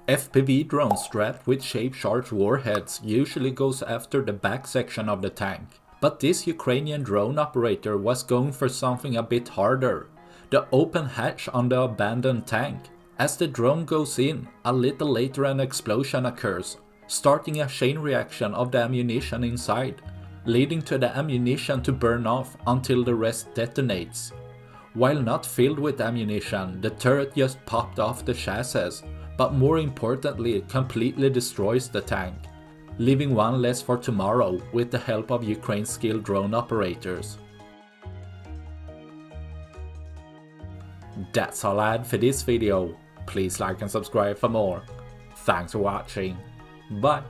FPV drone strapped with shape-charged warheads usually goes after the back section of the tank. But this Ukrainian drone operator was going for something a bit harder, the open hatch on the abandoned tank. As the drone goes in, a little later an explosion occurs, starting a chain reaction of the ammunition inside, leading to the ammunition to burn off until the rest detonates. While not filled with ammunition, the turret just popped off the chassis, but more importantly it completely destroys the tank, leaving one less for tomorrow with the help of Ukraine's skilled drone operators. That's all I had for this video. Please like and subscribe for more. Thanks for watching. Bye.